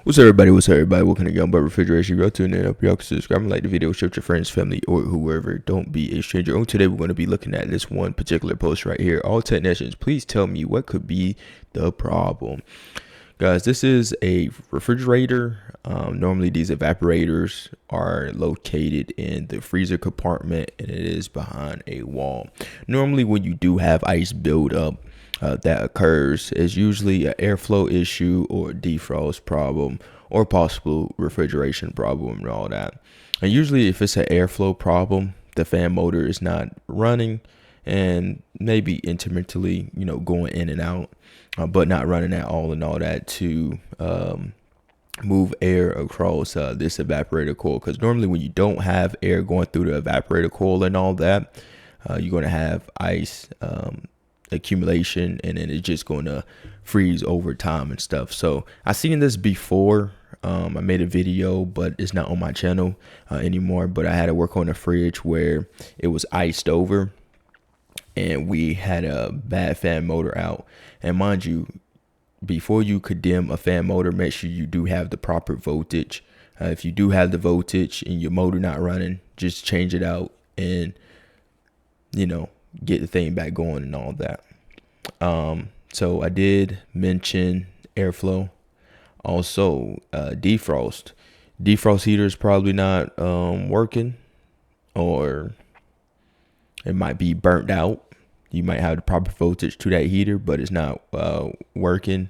What's up, everybody? Welcome to Young But Refrigeration. Go to and up. Y'all can subscribe and like the video, share with your friends, family, or whoever. Don't be a stranger. On today, we're going to be looking at this one particular post right here. All technicians, please tell me what could be the problem. Guys, this is a refrigerator. Normally, these evaporators are located in the freezer compartment, and it is behind a wall. Normally, when you do have ice buildup, that occurs is usually an airflow issue or a defrost problem or possible refrigeration problem and all that. And usually if it's an airflow problem, the fan motor is not running and maybe intermittently, going in and out, but not running at all and all that to move air across this evaporator coil. Because normally when you don't have air going through the evaporator coil and all that, you're going to have ice accumulation, and then it's just going to freeze over time and stuff. So I seen this before. I made a video, but it's not on my channel anymore. But I had to work on a fridge where it was iced over, and we had a bad fan motor out. And mind you, before you condemn a fan motor, make sure you do have the proper voltage. If you do have the voltage and your motor not running, just change it out and get the thing back going and all that. So I did mention airflow, also defrost heater is probably not working, or it might be burnt out. You might have the proper voltage to that heater, but it's not working,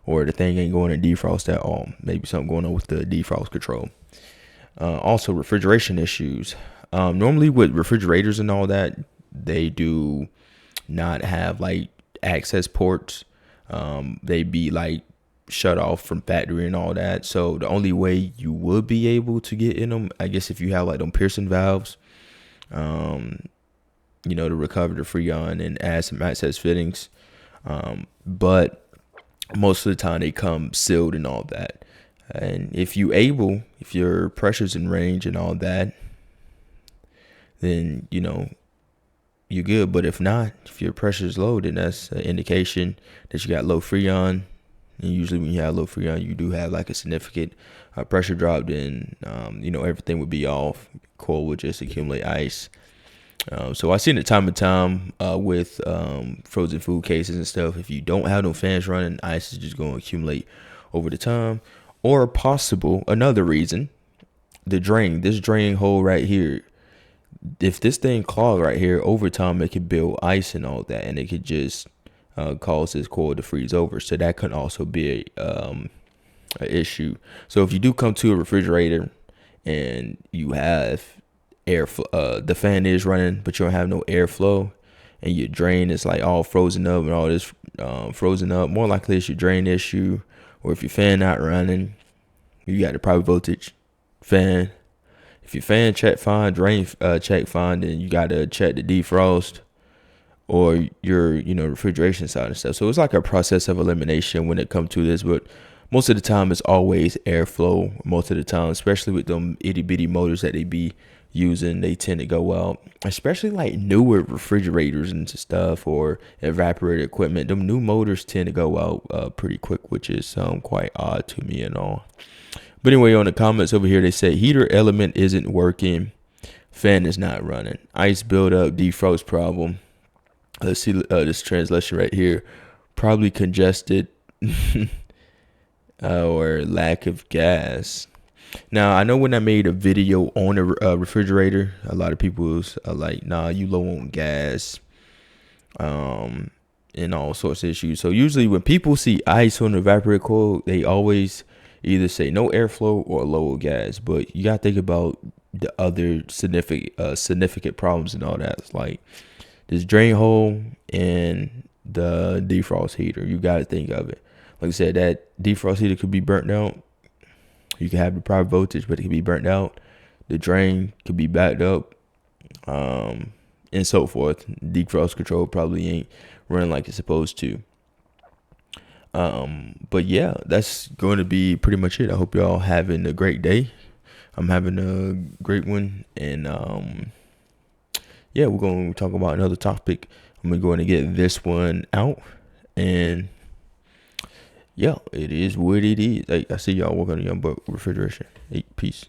or the thing ain't going to defrost at all. Maybe something going on with the defrost control. Also refrigeration issues. Normally with refrigerators and all that, they do not have like access ports. They be like shut off from factory and all that. So the only way you would be able to get in them, I guess, if you have like them piercing valves, to recover the freon and add some access fittings. But most of the time they come sealed and all that. And if your pressure's in range and all that, then you're good. But if not, if your pressure is low, then that's an indication that you got low freon. And usually when you have low freon, you do have like a significant pressure drop. Then everything would be off. Coil would just accumulate ice. So I've seen it time and time with frozen food cases and stuff. If you don't have no fans running, ice is just going to accumulate over the time. Or another reason, this drain hole right here. If this thing clogged right here, over time it could build ice and all that, and it could just cause this coil to freeze over. So that can also be a issue. So if you do come to a refrigerator and you have the fan is running, but you don't have no airflow, and your drain is like all frozen up and all this frozen up, more likely it's your drain issue. Or if your fan not running, you got the proper voltage fan. If your fan check fine, drain check fine, then you gotta check the defrost or your refrigeration side and stuff. So it's like a process of elimination when it comes to this. But most of the time it's always airflow. Most of the time, especially with them itty bitty motors that they be using, they tend to go out. Especially like newer refrigerators and stuff, or evaporator equipment. Them new motors tend to go out pretty quick, which is quite odd to me and all. But anyway, on the comments over here, they say heater element isn't working, fan is not running, ice buildup, defrost problem. Let's see this translation right here. Probably congested or lack of gas. Now, I know when I made a video on a refrigerator, a lot of people was like, nah, you low on gas, and all sorts of issues. So usually when people see ice on the evaporator coil, they always either say no airflow or low gas. But you got to think about the other significant problems and all that. It's like this drain hole and the defrost heater. You got to think of it. Like I said, that defrost heater could be burnt out. You can have the proper voltage, but it can be burnt out. The drain could be backed up, and so forth. Defrost control probably ain't running like it's supposed to. But yeah, that's going to be pretty much it. I hope y'all having a great day. I'm having a great one. And we're going to talk about another topic. I'm going to get this one out. And yeah, it is what it is. Hey, I see y'all working on your refrigeration. Hey, peace.